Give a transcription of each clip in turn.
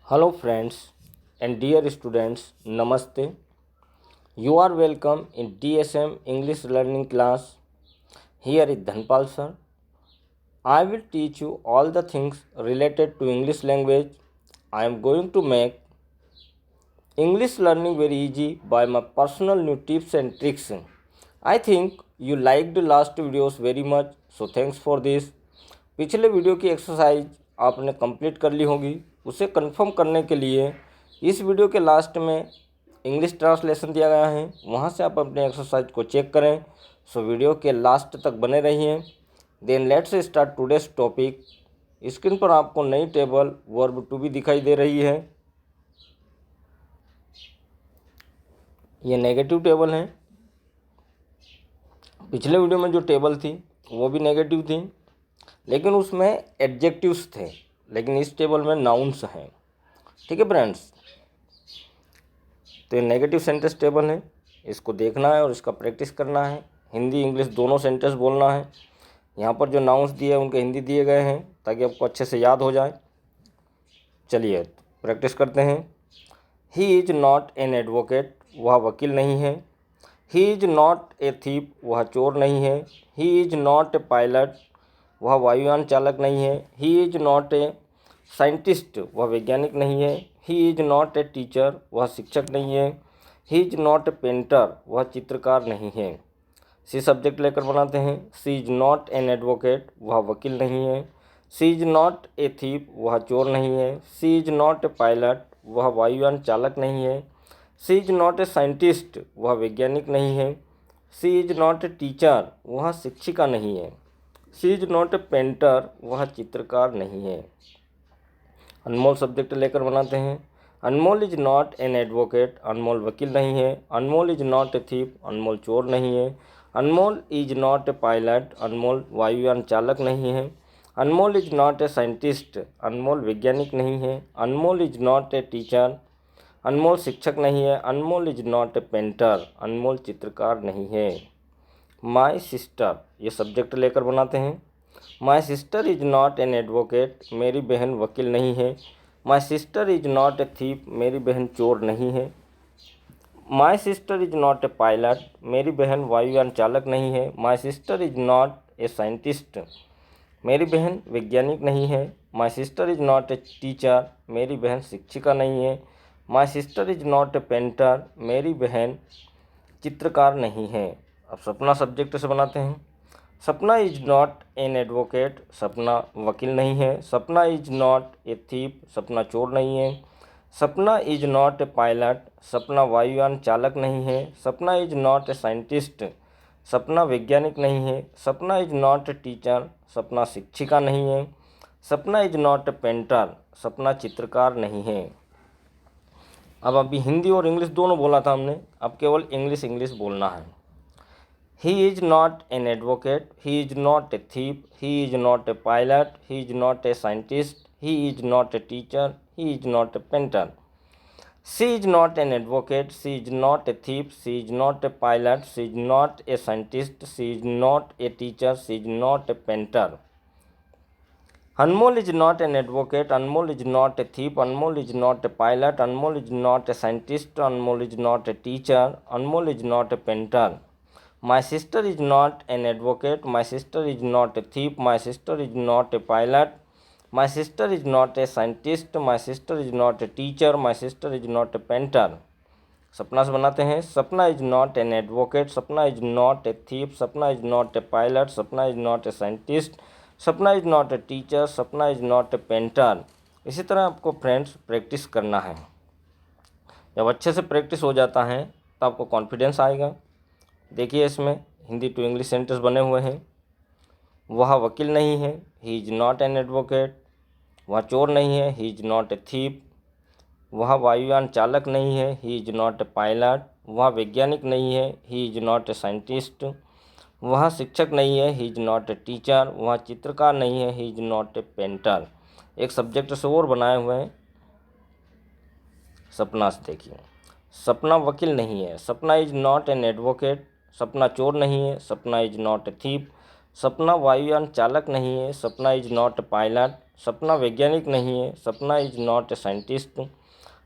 Hello friends and dear students, Namaste. You are welcome in DSM English learning class. Here is Dhanpal sir. I will teach you all the things related to English language. I am going to make English learning very easy by my personal new tips and tricks. I think you liked the last videos very much, so thanks for this. पिछले video की exercise आपने complete कर ली होगी। उसे confirm करने के लिए इस वीडियो के लास्ट में इंग्लिश ट्रांसलेशन दिया गया है, वहाँ से आप अपने एक्सरसाइज को चेक करें। सो वीडियो के लास्ट तक बने रहिए। Then let's start today's topic. Screen पर आपको नई टेबल वर्ब टू बी दिखाई दे रही है। ये नेगेटिव टेबल है। पिछले वीडियो में जो टेबल थी वो भी नेगेटिव थी, लेकिन उसमें एडजेक्टिव्स थे, लेकिन इस टेबल में नाउन्स हैं। ठीक है फ्रेंड्स, तो ये नेगेटिव सेंटेंस टेबल है, इसको देखना है और इसका प्रैक्टिस करना है। हिंदी इंग्लिश दोनों सेंटेंस बोलना है। यहाँ पर जो नाउन्स दिए हैं उनके हिंदी दिए गए हैं ताकि आपको अच्छे से याद हो जाए। चलिए प्रैक्टिस करते हैं। He is not an advocate, वह वकील नहीं है। He is not a thief, वह चोर नहीं है। He is not a pilot, वह वायुयान चालक नहीं है। He is not a scientist, वह वैज्ञानिक नहीं है। He is not a teacher, वह शिक्षक नहीं है। He is not a painter, वह चित्रकार नहीं है। सी सब्जेक्ट लेकर बनाते हैं। सी इज़ नॉट एन एडवोकेट, वह वकील नहीं है। सी इज़ नॉट ए थीप, वह चोर नहीं है। सी इज़ नॉट ए पायलट, वह वायुयान चालक नहीं है। सी इज़ नॉट ए साइंटिस्ट, वह वैज्ञानिक नहीं है। सी इज़ नॉट ए टीचर, वह शिक्षिका नहीं है। सी इज़ नॉट ए पेंटर, वह चित्रकार नहीं है। अनमोल सब्जेक्ट लेकर बनाते हैं। अनमोल इज नॉट एन एडवोकेट, अनमोल वकील नहीं है। अनमोल इज नॉट ए थीप, अनमोल चोर नहीं है। अनमोल इज नॉट ए पायलट, अनमोल वायुयान चालक नहीं है। अनमोल इज नॉट ए साइंटिस्ट, अनमोल वैज्ञानिक नहीं है। अनमोल इज नॉट ए टीचर, अनमोल शिक्षक नहीं है। अनमोल इज नॉट ए पेंटर, अनमोल चित्रकार नहीं है। माई सिस्टर, ये सब्जेक्ट लेकर बनाते हैं। My sister is not an advocate, मेरी बहन वकील नहीं है। My sister is not a thief, मेरी बहन चोर नहीं है। My sister is not a pilot, मेरी बहन वायुयान चालक नहीं है। My sister is not a scientist, मेरी बहन वैज्ञानिक नहीं है। My sister is not a teacher, मेरी बहन शिक्षिका नहीं है। My sister is not a painter, मेरी बहन चित्रकार नहीं है। अब सपना सब्जेक्ट से बनाते हैं। सपना इज नॉट एन एडवोकेट, सपना वकील नहीं है। सपना इज नॉट ए थीप, सपना चोर नहीं है। सपना इज नॉट ए पायलट, सपना वायुयान चालक नहीं है। सपना इज नॉट ए साइंटिस्ट, सपना वैज्ञानिक नहीं है। सपना इज नॉट ए टीचर, सपना शिक्षिका नहीं है। सपना इज नॉट ए पेंटर, सपना चित्रकार नहीं है। अब अभी हिंदी और इंग्लिश दोनों बोला था हमने, अब केवल इंग्लिश बोलना है। He is not an advocate, he is not a thief, he is not a pilot, he is not a scientist, he is not a teacher, he is not a painter. She is not an advocate, she is not a thief, she is not a pilot, she is not a scientist, she is not a teacher, she is not a painter. Anmol is not an advocate, Anmol is not a thief, Anmol is not a pilot, Anmol is not a scientist, Anmol is not a teacher, Anmol is not a painter. My sister is not an advocate, my sister is not a thief, my sister is not a pilot, my sister is not a scientist, my sister is not a teacher, my sister is not a painter. सपना से बनाते हैं। सपना is not an advocate, सपना is not a thief, सपना is not a pilot, सपना is not a scientist, सपना is not a teacher, सपना इज नॉट ए पेंटर। इसी तरह आपको फ्रेंड्स प्रैक्टिस करना है। जब अच्छे से प्रैक्टिस हो जाता है तो आपको कॉन्फिडेंस आएगा। देखिए इसमें हिंदी टू इंग्लिश सेंटेंस बने हुए हैं। वह वकील नहीं है, he is not an advocate. वह चोर नहीं है, he is not a thief. वह वायुयान चालक नहीं है, he is not a pilot. वह वैज्ञानिक नहीं है, he is not a scientist. वह शिक्षक नहीं है, he is not a teacher. वह चित्रकार नहीं है, he is not a painter. एक सब्जेक्ट से और बनाए हुए हैं। सपना से देखिए। सपना वकील नहीं है, सपना इज नॉट एन एडवोकेट। सपना चोर नहीं है, सपना इज नॉट ए थीप। सपना वायुयान चालक नहीं है, सपना इज नॉट ए पायलट। सपना वैज्ञानिक नहीं है, सपना इज नॉट ए साइंटिस्ट।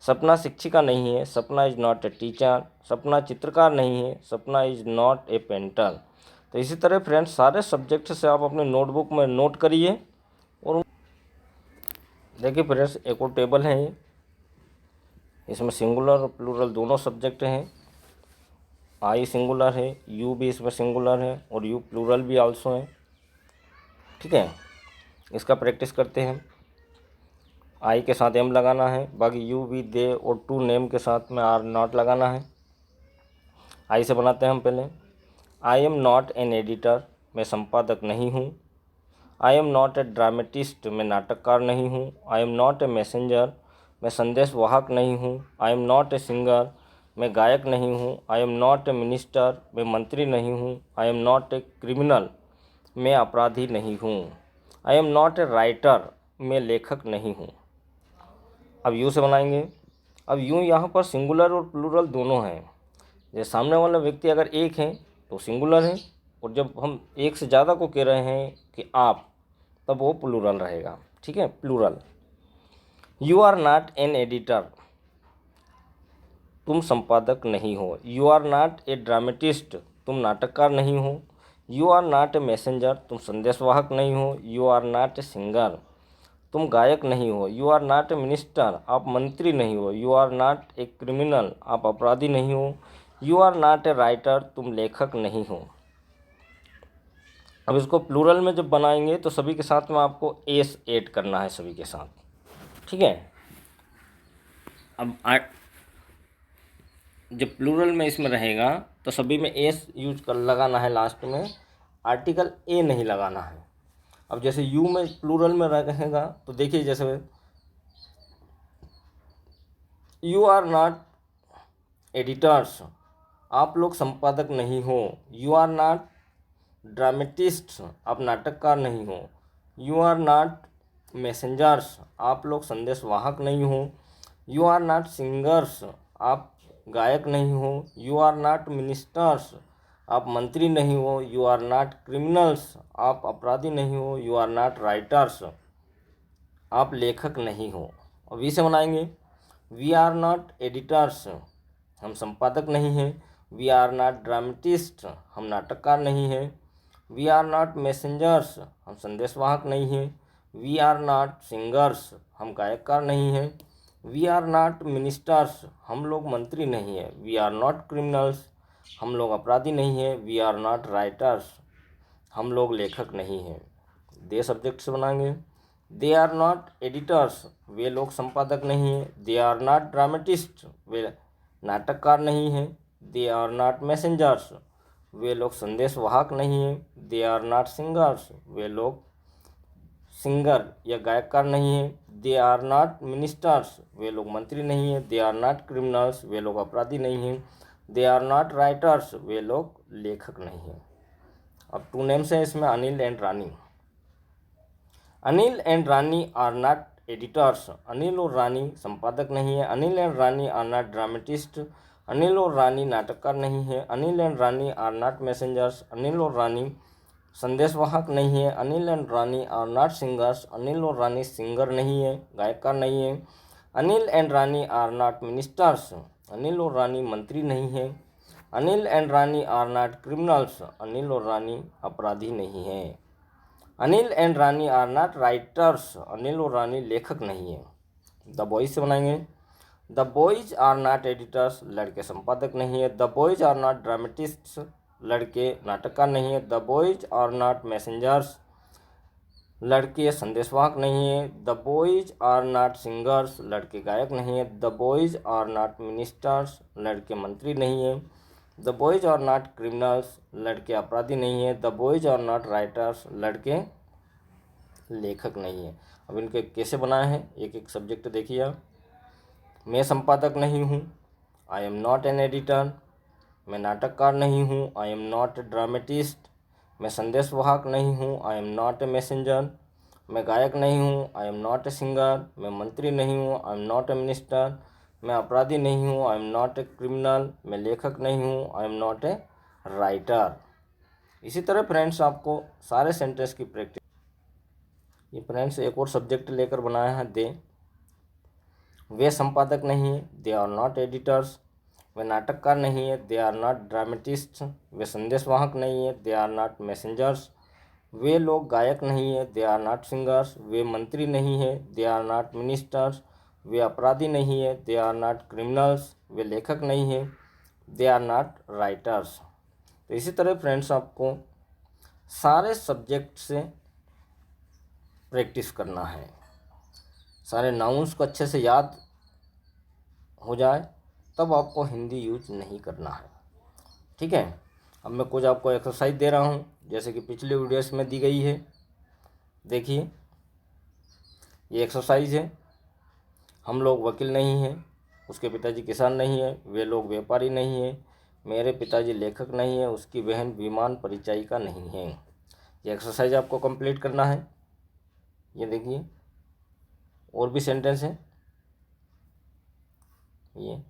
सपना शिक्षिका नहीं है, सपना इज नॉट ए टीचर। सपना चित्रकार नहीं है, सपना इज नॉट ए पेंटर। तो इसी तरह फ्रेंड्स सारे सब्जेक्ट से आप अपने नोटबुक में नोट करिए। और देखिए फ्रेंड्स एक और टेबल है ये, इसमें सिंगुलर और प्लूरल दोनों सब्जेक्ट हैं। आई सिंगुलर है, यू भी इसमें सिंगुलर है और यू प्लूरल भी आल्सो है। ठीक है, इसका प्रैक्टिस करते हैं। आई के साथ एम लगाना है, बाकी यू भी दे और टू नेम के साथ में आर नॉट लगाना है। आई से बनाते हैं हम पहले। I am not an editor, मैं संपादक नहीं हूँ। I am not a dramatist, मैं नाटककार नहीं हूँ। I am not a messenger, मैं संदेश वाहक नहीं हूँ। I am not a singer, मैं गायक नहीं हूँ। I am not a minister, मैं मंत्री नहीं हूँ। I am not a criminal, मैं अपराधी नहीं हूँ। I am not a writer, मैं लेखक नहीं हूँ। अब यू से बनाएंगे। अब यूँ यहाँ पर सिंगुलर और प्लूरल दोनों हैं। जैसे सामने वाला व्यक्ति अगर एक है तो सिंगुलर है, और जब हम एक से ज़्यादा को कह रहे हैं कि आप, तब वो प्लूरल रहेगा। ठीक है, plural. You are not an editor, तुम संपादक नहीं हो। You are not a dramatist, तुम नाटककार नहीं हो। You are not a messenger, तुम संदेशवाहक नहीं हो। You are not a singer, तुम गायक नहीं हो। You are not a minister, आप मंत्री नहीं हो। You are not a criminal, आप अपराधी नहीं हो। You are not a writer, तुम लेखक नहीं हो। अब इसको प्लूरल में जब बनाएंगे तो सभी के साथ में आपको एस ऐड करना है सभी के साथ। ठीक है, अब जब प्लूरल में इसमें रहेगा तो सभी में एस यूज कर लगाना है लास्ट में, आर्टिकल ए नहीं लगाना है। अब जैसे यू में प्लूरल में रहेगा तो देखिए, जैसे यू आर नॉट एडिटर्स, आप लोग संपादक नहीं हो। यू आर नॉट ड्रामेटिस्ट, आप नाटककार नहीं हो। यू आर नॉट मैसेंजर्स, आप लोग संदेशवाहक नहीं हो। यू आर नॉट सिंगर्स, आप गायक नहीं हो। यू आर नॉट मिनिस्टर्स, आप मंत्री नहीं हो। यू आर नॉट क्रिमिनल्स, आप अपराधी नहीं हो। यू आर नॉट राइटर्स, आप लेखक नहीं हो। और वी से बनाएंगे। वी आर नॉट एडिटर्स, हम संपादक नहीं हैं। वी आर नॉट ड्रामेटिस्ट, हम नाटककार नहीं हैं। वी आर नॉट मैसेंजर्स, हम संदेशवाहक नहीं हैं। वी आर नॉट सिंगर्स, हम गायककार नहीं हैं। वी आर नॉट मिनिस्टर्स, हम लोग मंत्री नहीं हैं। वी आर नॉट क्रिमिनल्स, हम लोग अपराधी नहीं हैं। वी आर नॉट राइटर्स, हम लोग लेखक नहीं हैं। दे सब्जेक्ट से बनाएंगे। दे आर नॉट एडिटर्स, वे लोग संपादक नहीं हैं। दे आर नॉट ड्रामेटिस्ट, वे नाटककार नहीं हैं। दे आर नॉट मैसेंजर्स, वे लोग संदेशवाहक नहीं हैं। दे आर नॉट सिंगर्स, वे लोग सिंगर या गायककार नहीं हैं। दे आर नॉट मिनिस्टर्स, वे लोग मंत्री नहीं हैं। दे आर नॉट क्रिमिनल्स, वे लोग अपराधी नहीं हैं। दे आर नॉट राइटर्स, वे लोग लेखक नहीं हैं। अब टू नेम्स हैं इसमें, Anil and Rani. Anil and Rani are not editors, Anil और रानी संपादक नहीं है। Anil and Rani are not dramatist, Anil और रानी नाटककार नहीं है। Anil and Rani are not messengers, Anil और रानी संदेशवाहक नहीं है। Anil and Rani are not singers, Anil और रानी सिंगर नहीं है, गायककार नहीं है। Anil and Rani are not ministers, Anil और रानी मंत्री नहीं है। Anil and Rani are not criminals, Anil और रानी अपराधी नहीं है। Anil and Rani are not writers, Anil और रानी लेखक नहीं है। द बॉयज से बनाएंगे। The boys are not editors, लड़के संपादक नहीं है। The boys are not dramatists, लड़के नाटककार नहीं है। The boys are not messengers, लड़के संदेशवाहक नहीं है। The boys are not singers, लड़के गायक नहीं है। The boys are not ministers, लड़के मंत्री नहीं है। The boys are not criminals, लड़के अपराधी नहीं है। The boys are not writers, लड़के लेखक नहीं है। अब इनके कैसे बनाए हैं, एक एक सब्जेक्ट देखिए आप। मैं संपादक नहीं हूँ, I am not an editor. मैं नाटककार नहीं हूँ, I am not a dramatist. मैं संदेशवाहक नहीं हूँ, I am not a messenger. मैं गायक नहीं हूँ, I am not a singer. मैं मंत्री नहीं हूँ, I am not a minister. मैं अपराधी नहीं हूँ, I am not a criminal. मैं लेखक नहीं हूँ, I am not a writer. इसी तरह फ्रेंड्स आपको सारे सेंटेंस की प्रैक्टिस। ये फ्रेंड्स एक और सब्जेक्ट लेकर बनाया है दे। वे संपादक नहीं है, दे आर नॉट एडिटर्स। वे नाटककार नहीं है, दे आर नॉट ड्रामेटिस्ट। वे संदेशवाहक नहीं है, दे आर नॉट मैसेंजर्स। वे लोग गायक नहीं है, दे आर नॉट सिंगर्स। वे मंत्री नहीं है, दे आर नॉट मिनिस्टर्स। वे अपराधी नहीं है, दे आर नॉट क्रिमिनल्स। वे लेखक नहीं है, दे आर नॉट राइटर्स। तो इसी तरह फ्रेंड्स आपको सारे सब्जेक्ट से प्रैक्टिस करना है, सारे नाउन्स को अच्छे से याद हो जाए, तब आपको हिंदी यूज नहीं करना है। ठीक है। अब मैं कुछ आपको एक्सरसाइज दे रहा हूँ, जैसे कि पिछले वीडियोस में दी गई है। देखिए, ये एक्सरसाइज है। हम लोग वकील नहीं हैं, उसके पिताजी किसान नहीं है। वे लोग व्यापारी नहीं है, मेरे पिताजी लेखक नहीं है, उसकी बहन विमान परिचायिका नहीं है। ये एक्सरसाइज आपको कंप्लीट करना है। ये देखिए, और भी सेंटेंस है। ये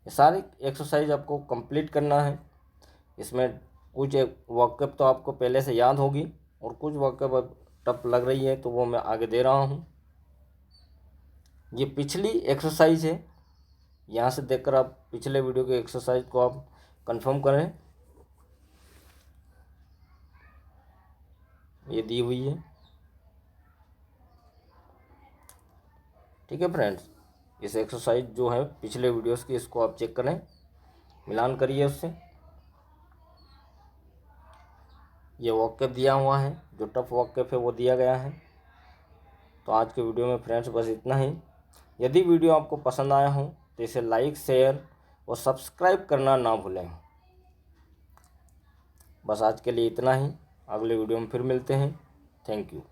सारी एक्सरसाइज आपको कंप्लीट करना है। इसमें कुछ वाक्य तो आपको पहले से याद होगी, और कुछ वाक्य टफ लग रही है तो वो मैं आगे दे रहा हूँ। ये पिछली एक्सरसाइज है, यहाँ से देखकर आप पिछले वीडियो के एक्सरसाइज को आप कंफर्म करें। ये दी हुई है। ठीक है फ्रेंड्स, इस एक्सरसाइज जो है पिछले वीडियोस की, इसको आप चेक करें, मिलान करिए उससे। ये वाक्य दिया हुआ है, जो टफ वाक्य है वो दिया गया है। तो आज के वीडियो में फ्रेंड्स बस इतना ही। यदि वीडियो आपको पसंद आया हो तो इसे लाइक, शेयर और सब्सक्राइब करना ना भूलें। बस आज के लिए इतना ही। अगले वीडियो में फिर मिलते हैं। Thank you.